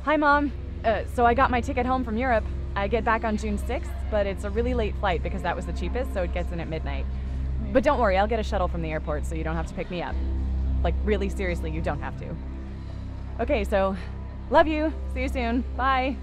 Hi, Mom. So I got my ticket home from Europe. I get back on June 6th, but it's a really late flight because that was the cheapest, so it gets in at midnight. But don't worry, I'll get a shuttle from the airport so you don't have to pick me up. Like, really seriously, you don't have to. Okay, so love you. See you soon. Bye.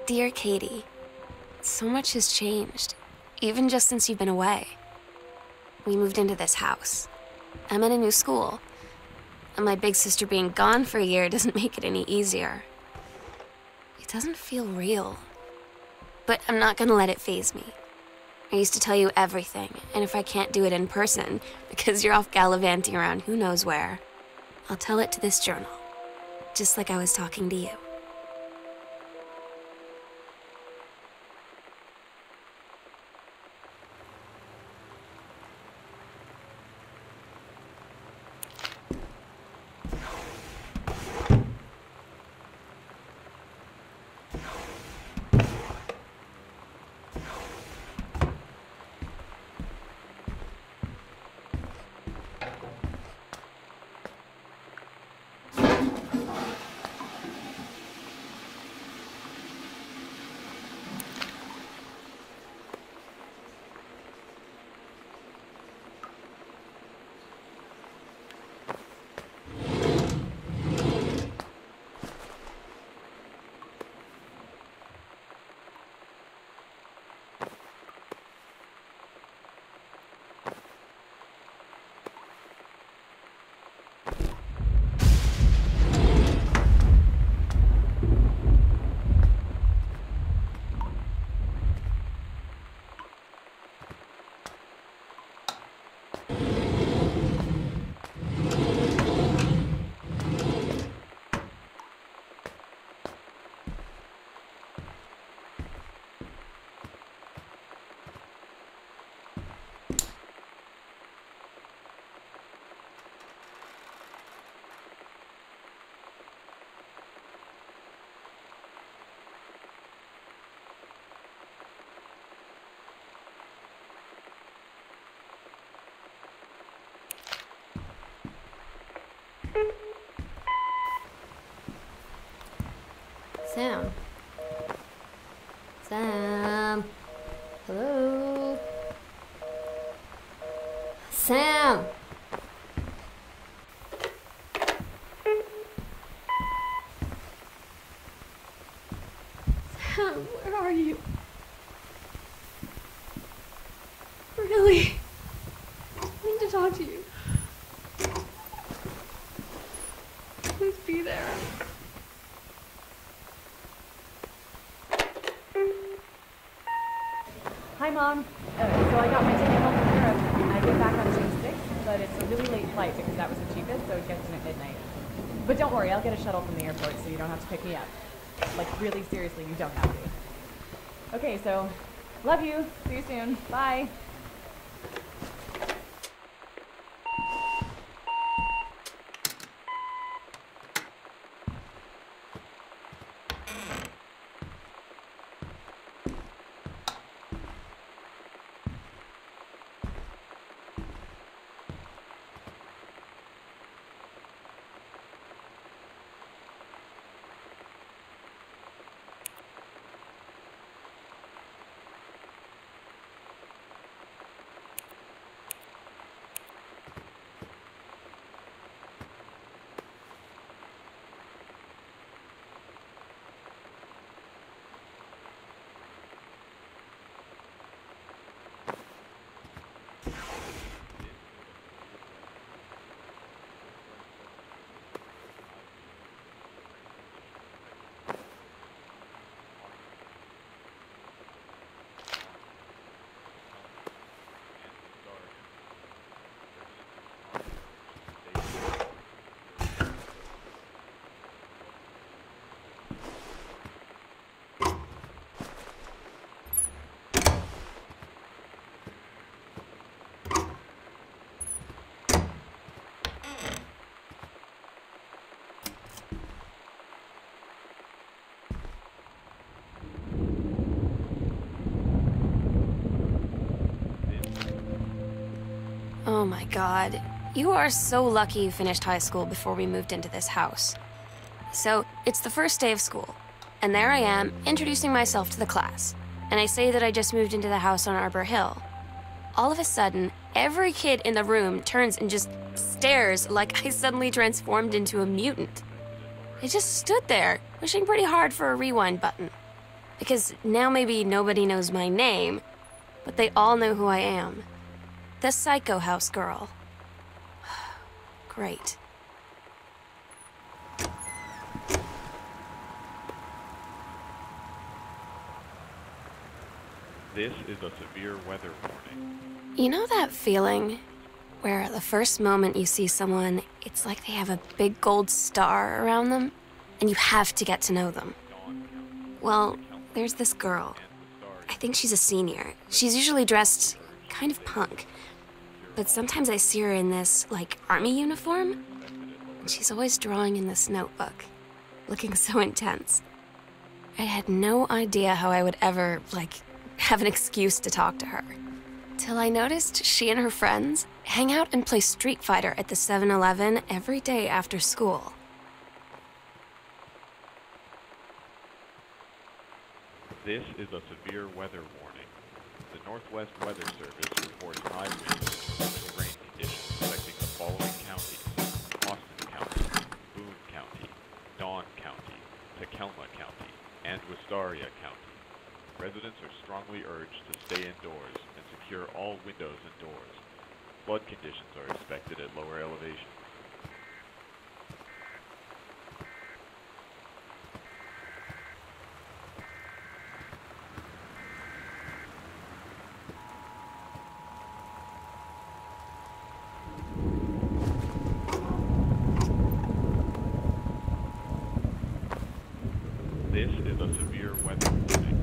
Dear Katie, so much has changed, even just since you've been away. We moved into this house. I'm in a new school, And my big sister being gone for a year doesn't make it any easier. It doesn't feel real. But I'm not gonna let it faze me. I used to tell you everything, and if I can't do it in person, because you're off gallivanting around who knows where, I'll tell it to this journal, just like I was talking to you. Sam. Sam. Hello? Sam! Sam, where are you? Really? I need to talk to you. Please be there. Hi, Mom. So I got my ticket home from Europe. I get back on June 6th, but it's a really late flight because that was the cheapest, so it gets in at midnight. But don't worry, I'll get a shuttle from the airport so you don't have to pick me up. Like, really seriously, you don't have to. Okay, so, love you. See you soon. Bye. Oh my God. You are so lucky you finished high school before we moved into this house. So, it's the first day of school, and there I am, introducing myself to the class. And I say that I just moved into the house on Arbor Hill. All of a sudden, every kid in the room turns and just stares like I suddenly transformed into a mutant. I just stood there, wishing pretty hard for a rewind button. Because now maybe nobody knows my name, but they all know who I am. The Psycho House girl. Great. This is a severe weather warning. You know that feeling where the first moment you see someone, it's like they have a big gold star around them, and you have to get to know them? Well, there's this girl. I think she's a senior. She's usually dressed kind of punk. But sometimes I see her in this, like, army uniform. And she's always drawing in this notebook, looking so intense. I had no idea how I would ever, like, have an excuse to talk to her. Till I noticed she and her friends hang out and play Street Fighter at the 7-Eleven every day after school. This is a severe weather warning. The Northwest Weather Service reports high winds and torrential rain conditions affecting the following counties: Austin County, Boone County, Dawn County, Tacoma County, and Wistaria County. Residents are strongly urged to stay indoors and secure all windows and doors. Flood conditions are expected at lower elevations. This is a severe weather warning.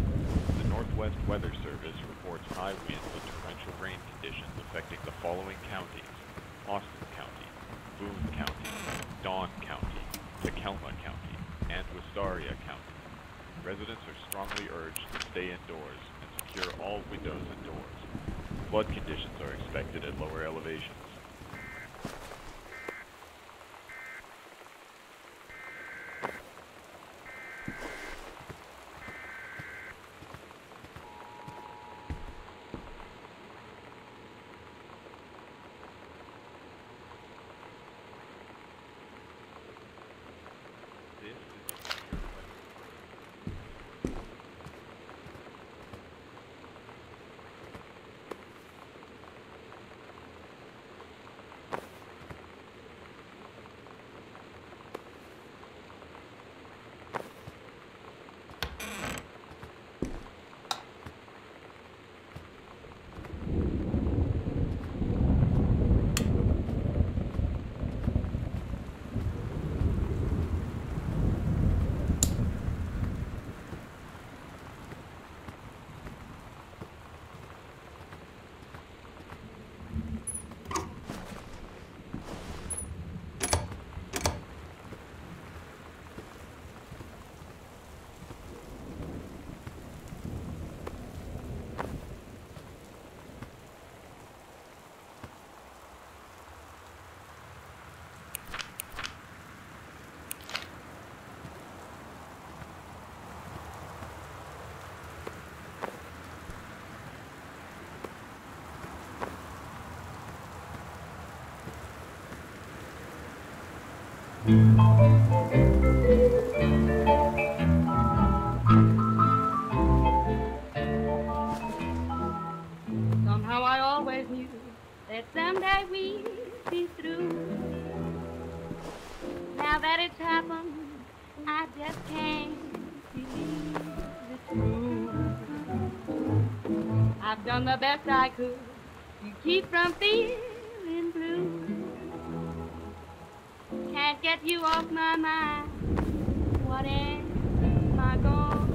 The Northwest Weather Service reports high winds and torrential rain conditions affecting the following counties: Austin County, Boone County, Dawn County, Tacoma County, and Wistaria County. Residents are strongly urged to stay indoors and secure all windows and doors. Flood conditions are expected at lower elevations. Somehow I always knew that someday we'd be through. Now that it's happened, I just can't believe it's true. I've done the best I could to keep from feeling blue. Can't get you off my mind. What am I gonna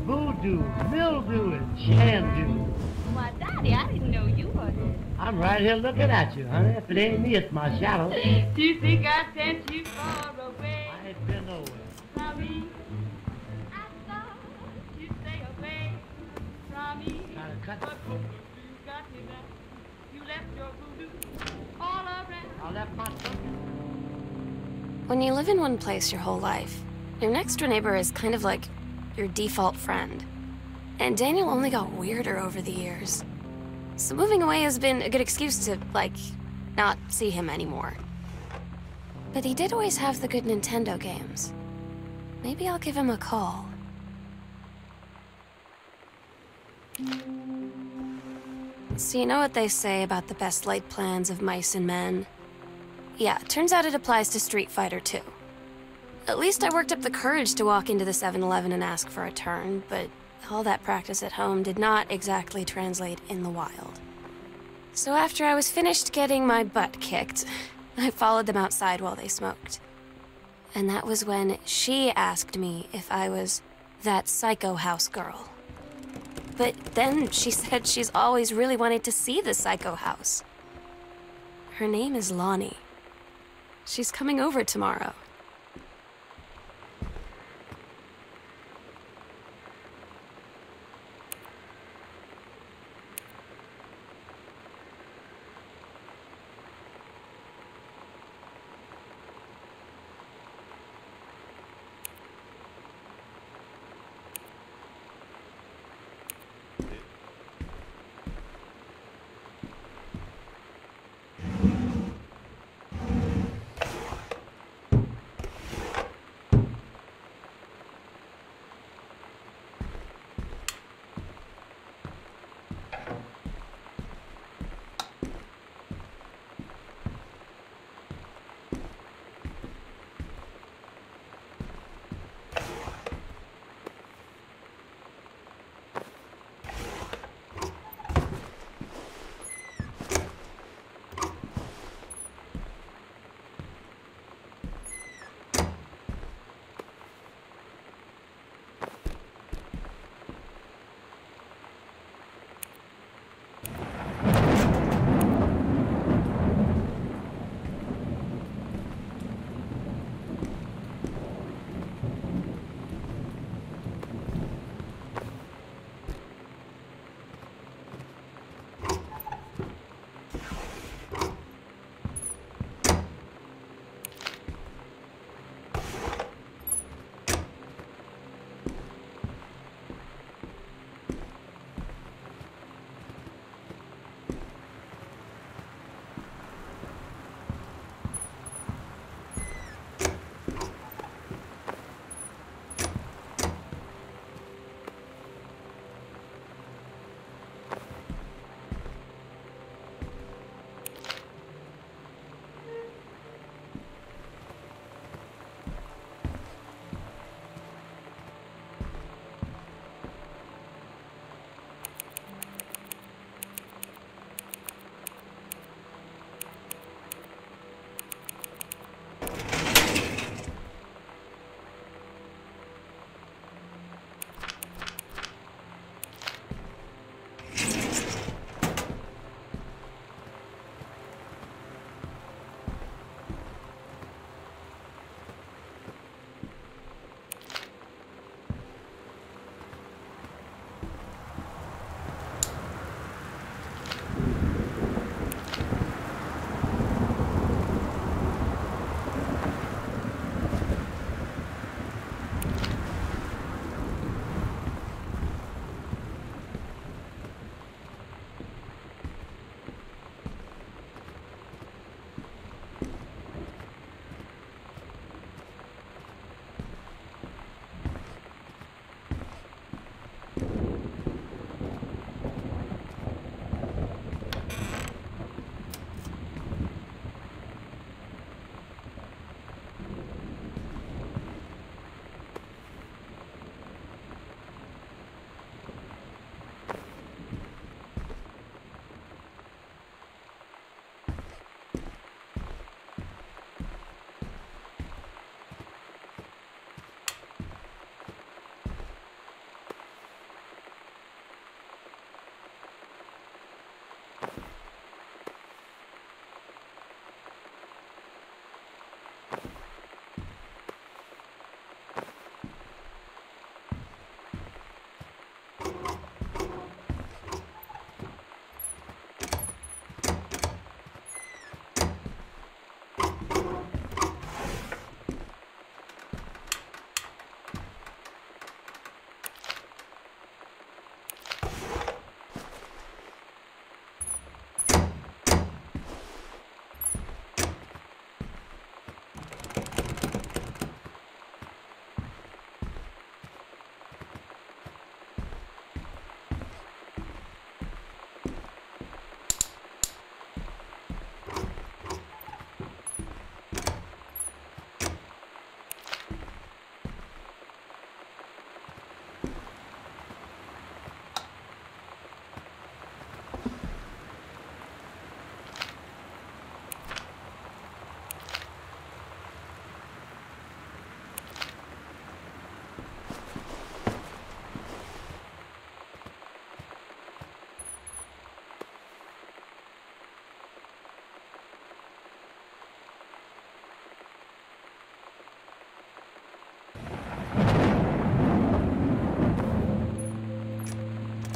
Voodoo, mildew, and shandu. Why, Daddy, I didn't know you were here. I'm right here looking at you, honey. If it ain't me, it's my shadow. Do you think I sent you far away? I ain't been nowhere. Sorry, I thought you'd stay away from me. Gotta cut. But voodoo, you got me back. You left your voodoo all around. I left my son. When you live in one place your whole life, your next door neighbor is kind of like your default friend. And Daniel only got weirder over the years. So moving away has been a good excuse to, like, not see him anymore. But he did always have the good Nintendo games. Maybe I'll give him a call. So you know what they say about the best laid plans of mice and men? Yeah, turns out it applies to Street Fighter too. At least I worked up the courage to walk into the 7-Eleven and ask for a turn, but All that practice at home did not exactly translate in the wild. So after I was finished getting my butt kicked, I followed them outside while they smoked. And that was when she asked me if I was that psycho house girl. But then she said she's always really wanted to see the psycho house. Her name is Lonnie. She's coming over tomorrow.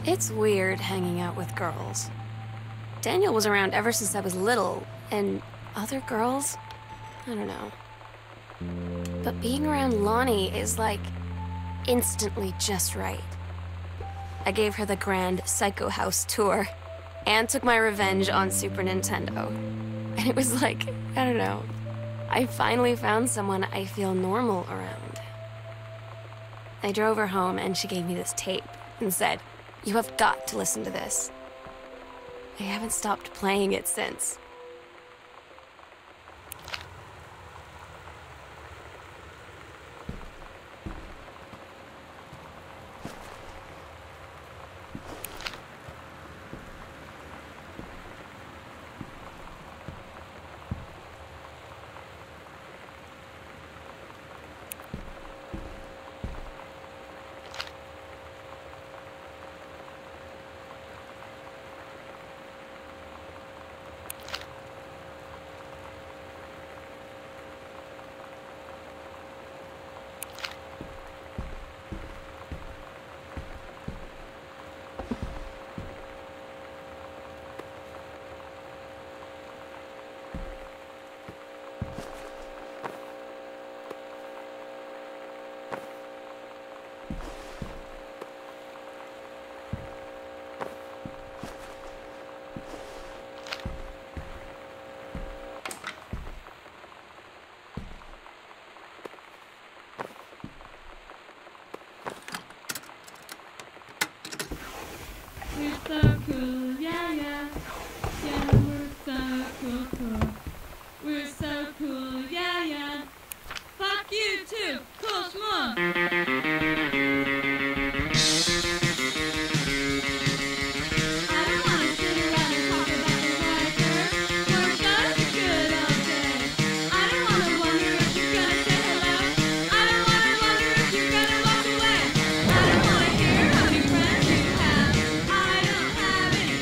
It's weird hanging out with girls. Daniel was around ever since I was little, and other girls? I don't know. But being around Lonnie is like instantly just right. I gave her the grand Psycho House tour and took my revenge on Super Nintendo. And it was like, I don't know, I finally found someone I feel normal around. I drove her home and she gave me this tape and said, "You have got to listen to this." I haven't stopped playing it since. We're so cool, yeah, yeah. Yeah, we're so cool, cool. We're so cool, yeah, yeah. Fuck you too, cool schmuck. I don't wanna sit around and talk about the weather. Work does a good all day. I don't wanna wonder if you're gonna say hello. I don't wanna wonder if you're gonna walk away. I don't wanna hear how many friends you have. I don't have any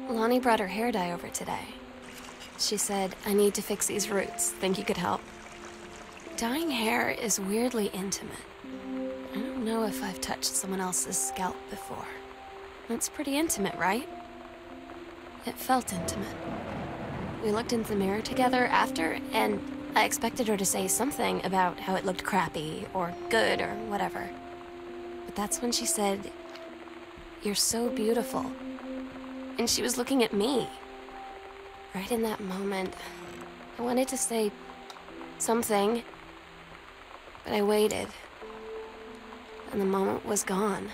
Lonnie brought her hair dye over today. She said, I need to fix these roots. Think you could help? Dyeing hair is weirdly intimate. I don't know if I've touched someone else's scalp before. That's pretty intimate, right? It felt intimate. We looked in the mirror together after, and I expected her to say something about how it looked crappy, or good, or whatever. But that's when she said, "You're so beautiful." And she was looking at me. Right in that moment, I wanted to say something, but I waited, and the moment was gone.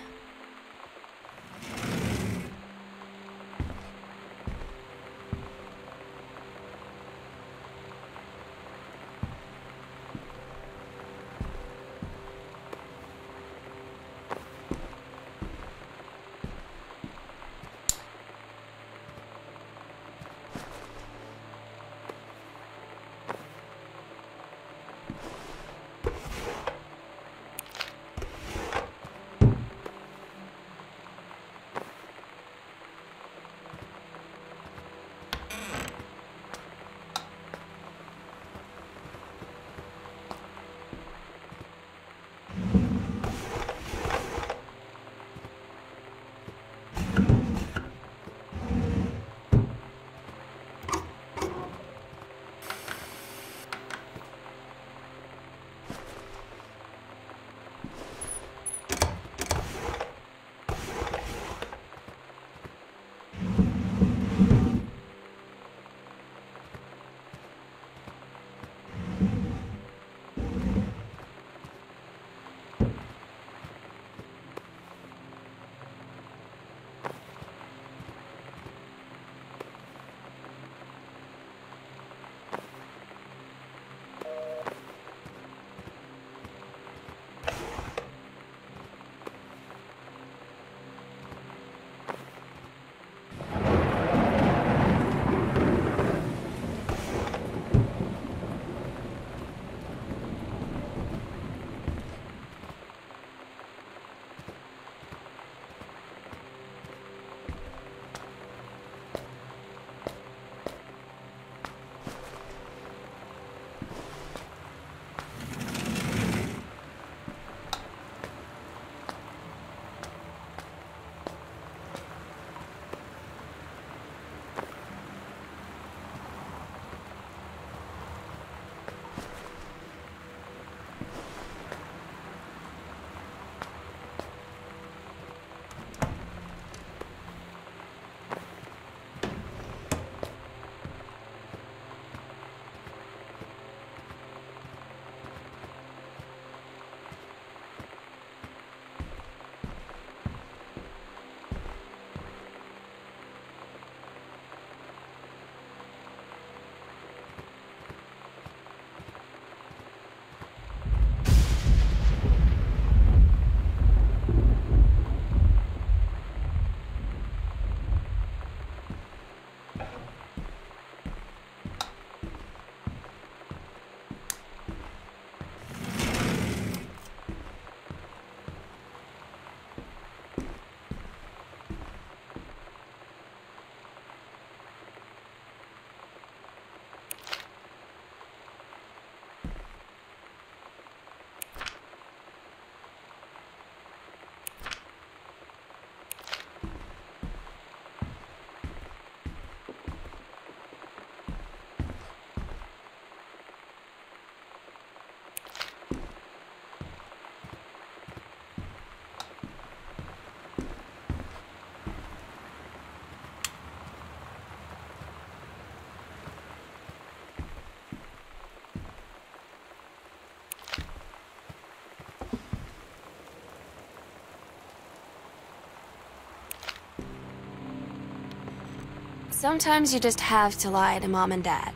Sometimes you just have to lie to Mom and Dad.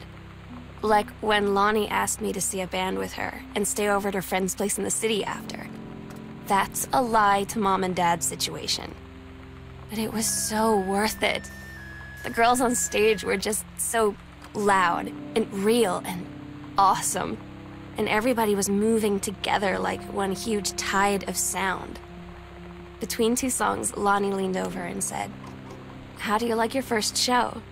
Like when Lonnie asked me to see a band with her and stay over at her friend's place in the city after. That's a lie to Mom and Dad situation. But it was so worth it. The girls on stage were just so loud and real and awesome. And everybody was moving together like one huge tide of sound. Between two songs, Lonnie leaned over and said, "How do you like your first show?"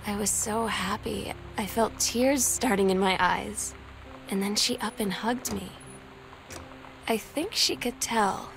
I was so happy. I felt tears starting in my eyes. And then she up and hugged me. I think she could tell.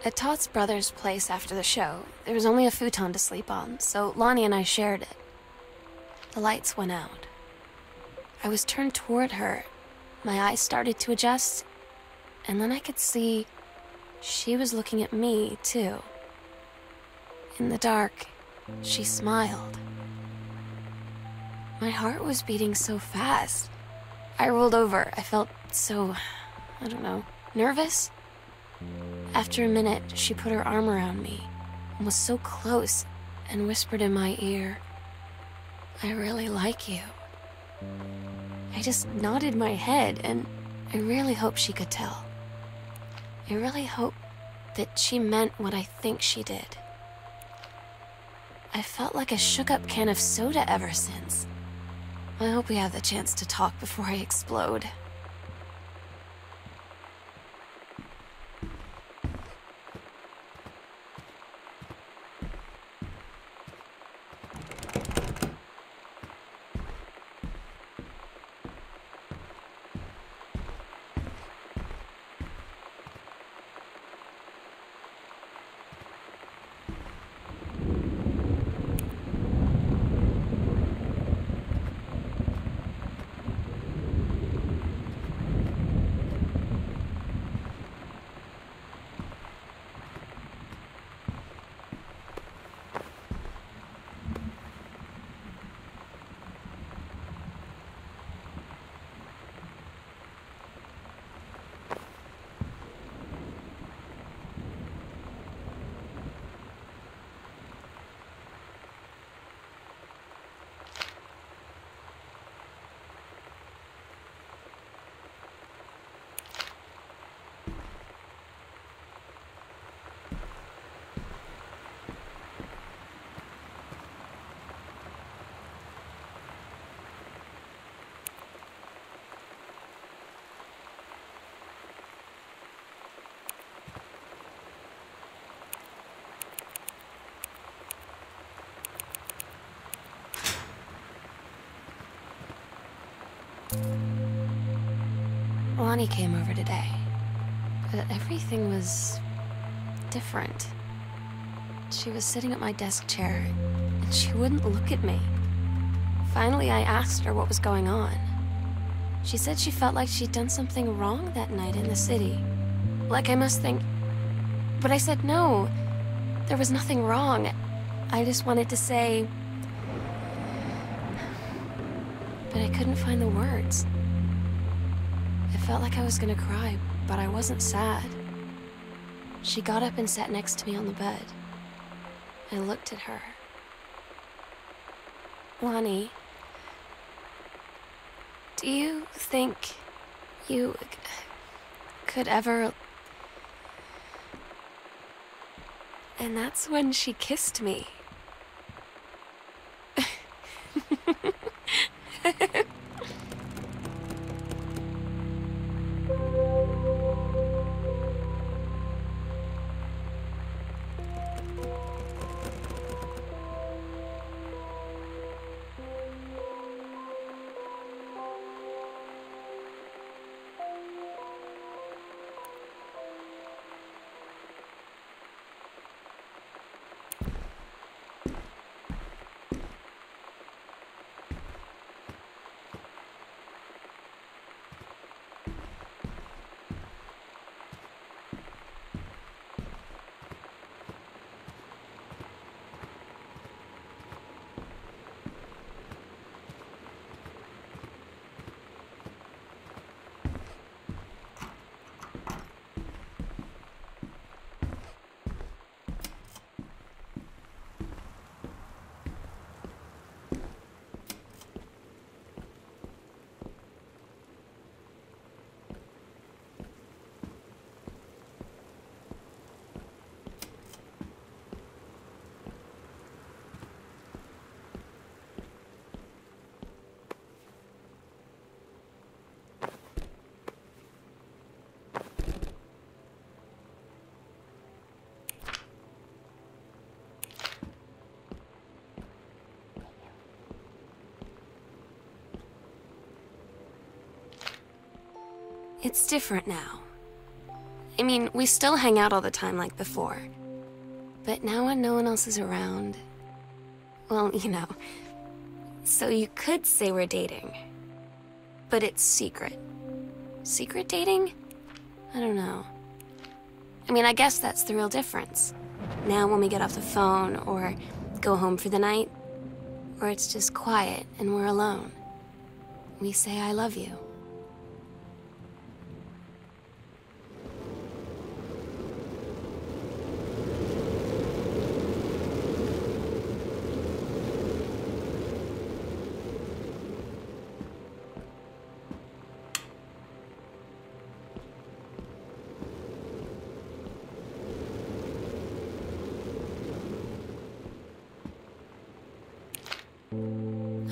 At Todd's brother's place after the show, there was only a futon to sleep on, so Lonnie and I shared it. The lights went out. I was turned toward her. My eyes started to adjust, and then I could see she was looking at me, too. In the dark, she smiled. My heart was beating so fast. I rolled over. I felt so, I don't know, nervous? After a minute, she put her arm around me and was so close and whispered in my ear, "I really like you." I just nodded my head, and I really hope she could tell. I really hope that she meant what I think she did. I felt like a shook-up can of soda ever since. I hope we have the chance to talk before I explode. Lonnie came over today, but everything was different. She was sitting at my desk chair, and she wouldn't look at me. Finally, I asked her what was going on. She said she felt like she'd done something wrong that night in the city. Like I must think... But I said no. There was nothing wrong. I just wanted to say... But I couldn't find the words. It felt like I was gonna cry, but I wasn't sad. She got up and sat next to me on the bed. I looked at her. Lonnie, do you think you could ever... And that's when she kissed me. It's different now. I mean, we still hang out all the time like before. But now when no one else is around... Well, you know. So you could say we're dating. But it's secret. Secret dating? I don't know. I mean, I guess that's the real difference. Now when we get off the phone, or go home for the night, or it's just quiet and we're alone, we say I love you.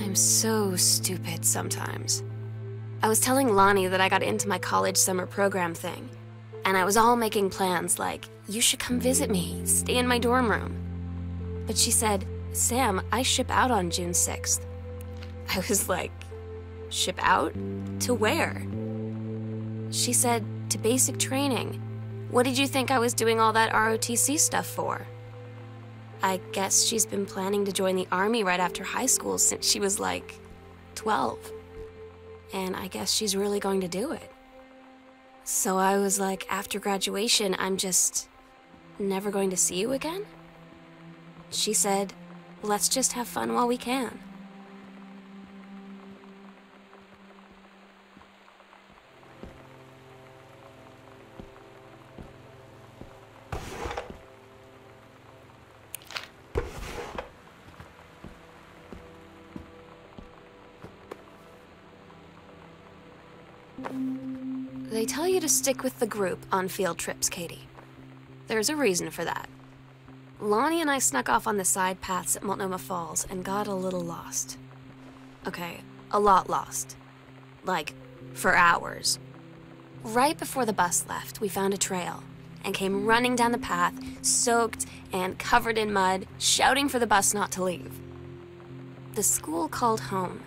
I'm so stupid sometimes. I was telling Lonnie that I got into my college summer program thing, and I was all making plans like, you should come visit me, stay in my dorm room. But she said, Sam, I ship out on June 6th. I was like, ship out? To where? She said, to basic training. What did you think I was doing all that ROTC stuff for? I guess she's been planning to join the army right after high school since she was like 12. And I guess she's really going to do it. So I was like, after graduation, I'm just never going to see you again? She said, let's just have fun while we can. They tell you to stick with the group on field trips, Katie. There's a reason for that. Lonnie and I snuck off on the side paths at Multnomah Falls and got a little lost. Okay, a lot lost. Like, for hours. Right before the bus left, we found a trail and came running down the path, soaked and covered in mud, shouting for the bus not to leave. The school called home.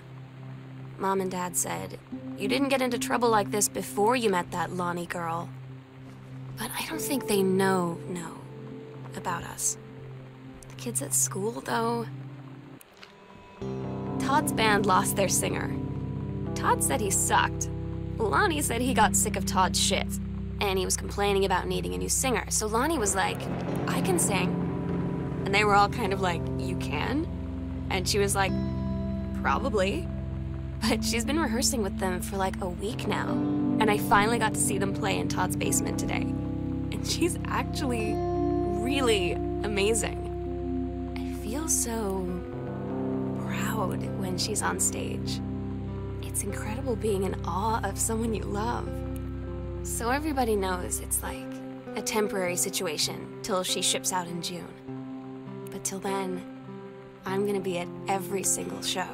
Mom and Dad said, you didn't get into trouble like this before you met that Lonnie girl. But I don't think they know about us. The kids at school, though. Todd's band lost their singer. Todd said he sucked. Lonnie said he got sick of Todd's shit, and he was complaining about needing a new singer. So Lonnie was like, I can sing. And they were all kind of like, you can? And she was like, probably. But she's been rehearsing with them for like a week now. And I finally got to see them play in Todd's basement today. And she's actually really amazing. I feel so proud when she's on stage. It's incredible being in awe of someone you love. So everybody knows it's like a temporary situation till she ships out in June. But till then, I'm gonna be at every single show.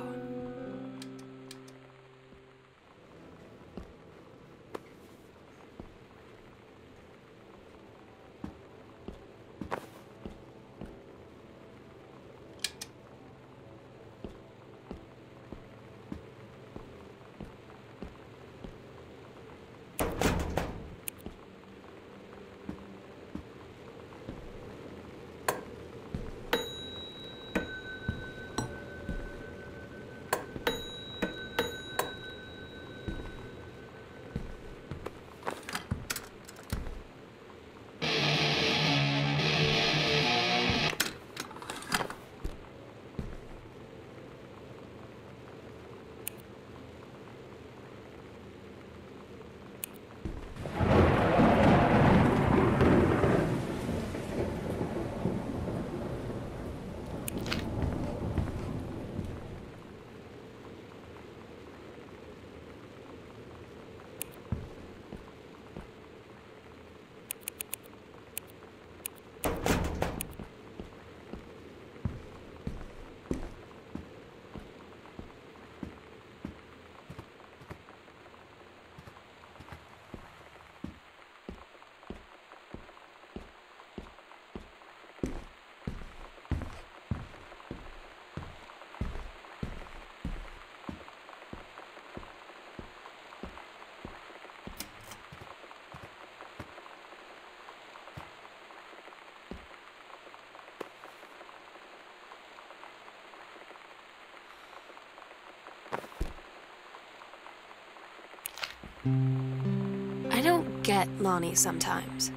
I don't get Lonnie sometimes.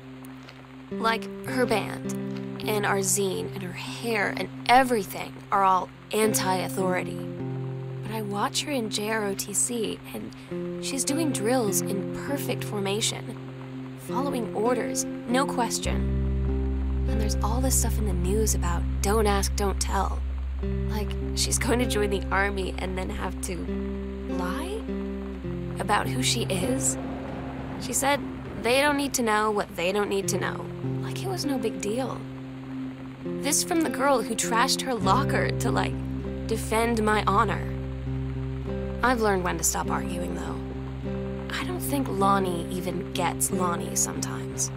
Like, her band, and our zine, and her hair, and everything are all anti-authority. But I watch her in JROTC, and she's doing drills in perfect formation, following orders, no question. And there's all this stuff in the news about don't ask, don't tell. Like, she's going to join the army and then have to lie about who she is. She said they don't need to know what they don't need to know. Like it was no big deal. This from the girl who trashed her locker to, like, defend my honor. I've learned when to stop arguing, though. I don't think Lonnie even gets Lonnie sometimes.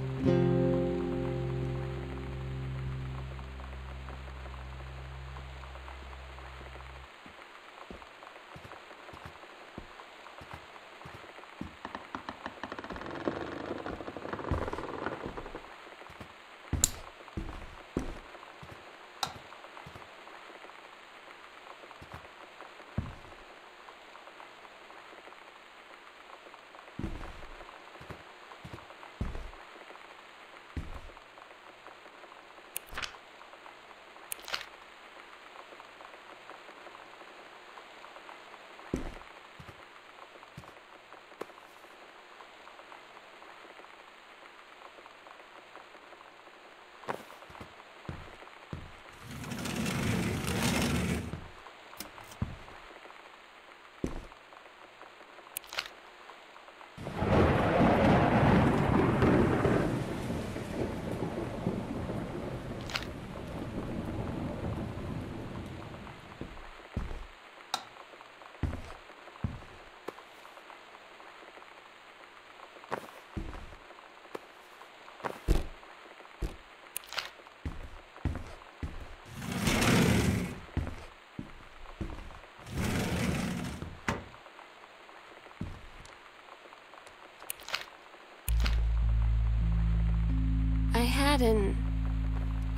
had an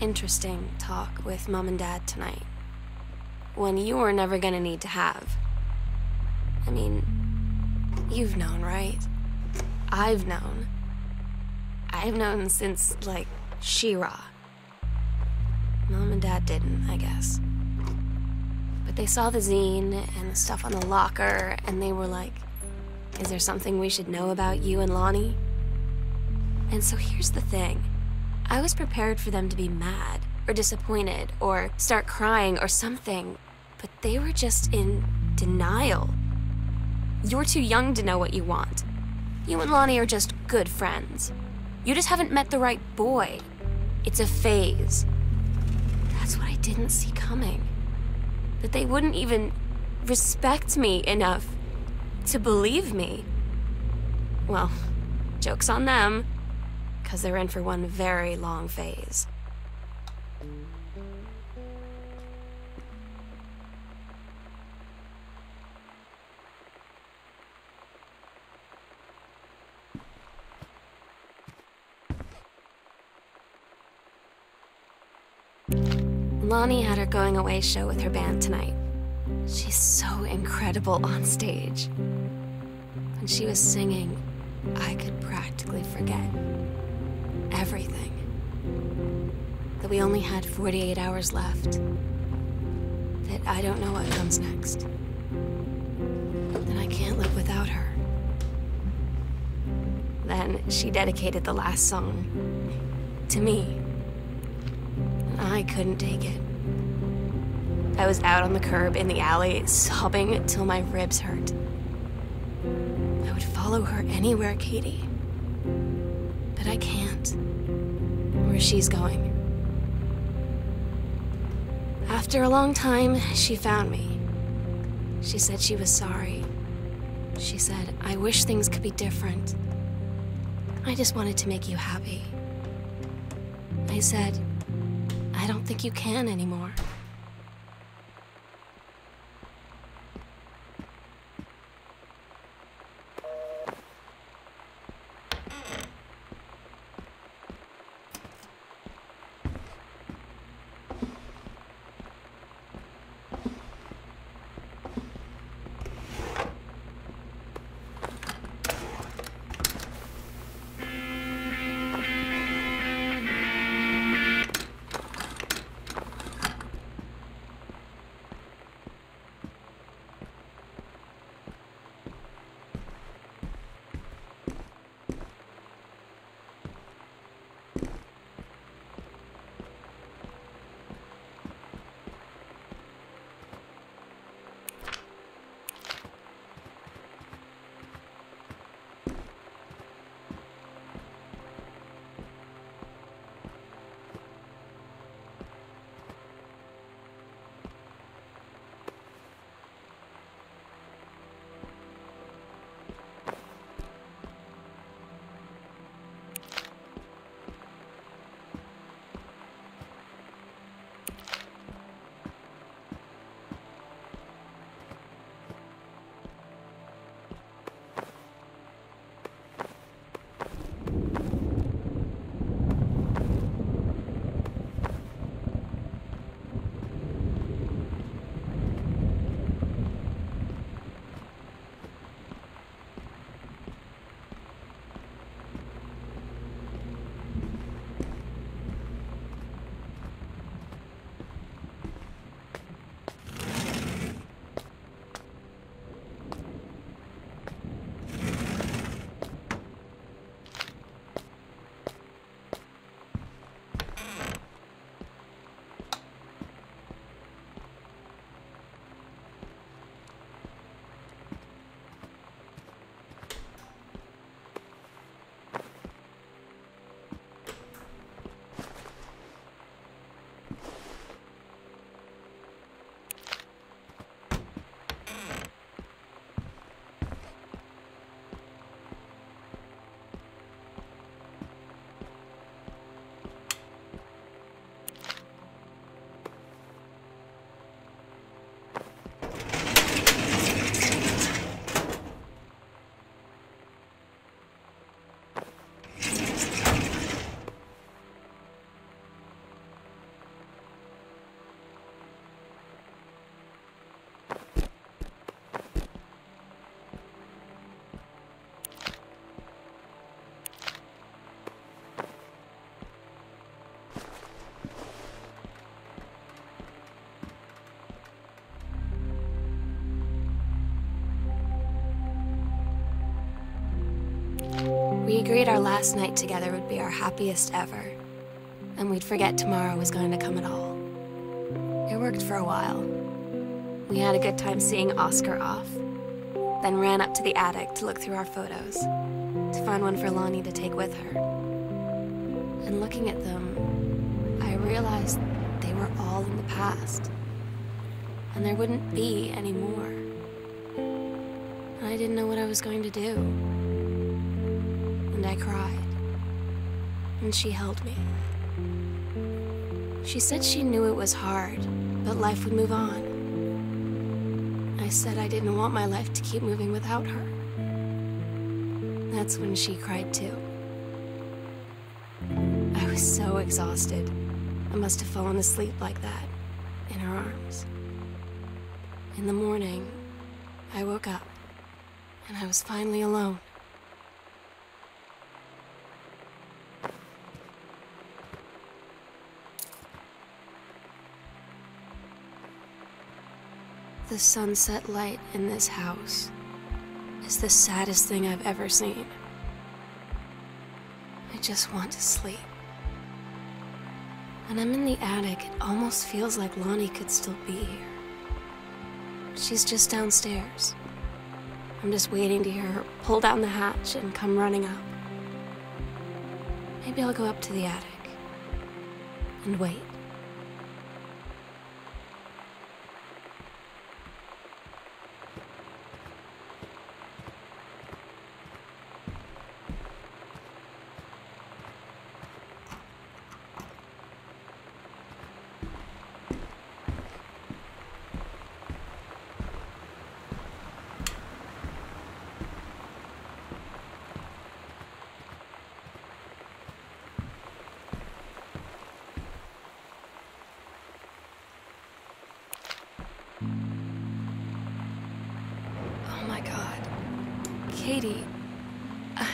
interesting talk with Mom and Dad tonight. One you were never gonna need to have. I mean, you've known, right? I've known. I've known since, like, She-Ra. Mom and Dad didn't, I guess. But they saw the zine and the stuff on the locker, and they were like, is there something we should know about you and Lonnie? And so here's the thing. I was prepared for them to be mad, or disappointed, or start crying, or something. But they were just in denial. You're too young to know what you want. You and Lonnie are just good friends. You just haven't met the right boy. It's a phase. That's what I didn't see coming. That they wouldn't even respect me enough to believe me. Well, joke's on them, because they're in for one very long phase. Lonnie had her going away show with her band tonight. She's so incredible on stage. When she was singing, I could practically forget everything. That we only had 48 hours left. That I don't know what comes next. That I can't live without her. Then she dedicated the last song to me. I couldn't take it. I was out on the curb in the alley, sobbing till my ribs hurt. I would follow her anywhere, Katie. But I can't. Where she's going. After a long time, she found me. She said she was sorry. She said, I wish things could be different. I just wanted to make you happy. I said, I don't think you can anymore. We agreed our last night together would be our happiest ever, and we'd forget tomorrow was going to come at all. It worked for a while. We had a good time seeing Oscar off, then ran up to the attic to look through our photos, to find one for Lonnie to take with her. And looking at them, I realized they were all in the past, and there wouldn't be any more. And I didn't know what I was going to do. And I cried, and she held me. She said she knew it was hard, but life would move on. I said I didn't want my life to keep moving without her. That's when she cried too. I was so exhausted. I must have fallen asleep like that, in her arms. In the morning, I woke up, and I was finally alone. The sunset light in this house is the saddest thing I've ever seen. I just want to sleep. When I'm in the attic, it almost feels like Lonnie could still be here. She's just downstairs. I'm just waiting to hear her pull down the hatch and come running up. Maybe I'll go up to the attic and wait. Oh my God. Katie, I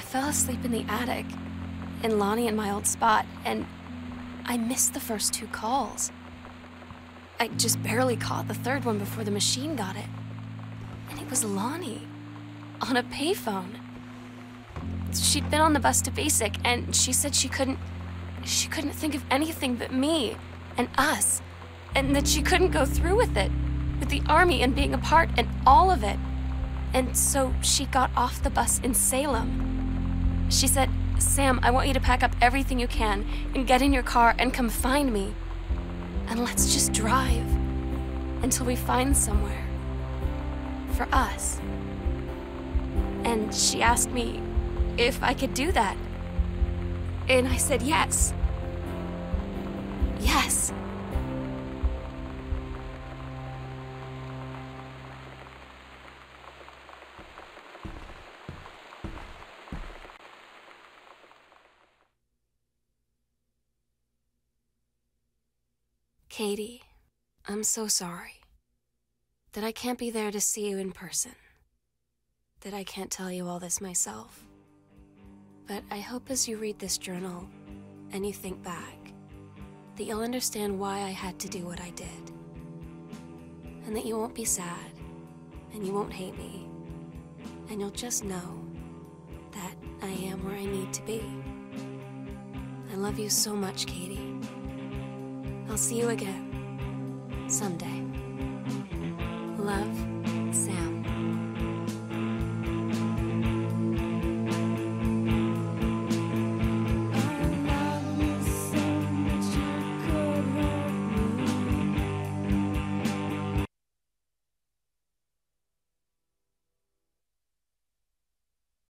fell asleep in the attic, in Lonnie and my old spot, and I missed the first 2 calls. I just barely caught the third one before the machine got it. And it was Lonnie, on a payphone. She'd been on the bus to Basic, and she said she couldn't think of anything but me and us, and that she couldn't go through with it, with the Army and being apart and all of it. And so she got off the bus in Salem. She said, "Sam, I want you to pack up everything you can and get in your car and come find me. And let's just drive until we find somewhere for us." And she asked me if I could do that. And I said yes. Yes. Katie, I'm so sorry that I can't be there to see you in person, that I can't tell you all this myself. But I hope as you read this journal and you think back, that you'll understand why I had to do what I did. And that you won't be sad, and you won't hate me, and you'll just know that I am where I need to be. I love you so much, Katie. I'll see you again someday. Love,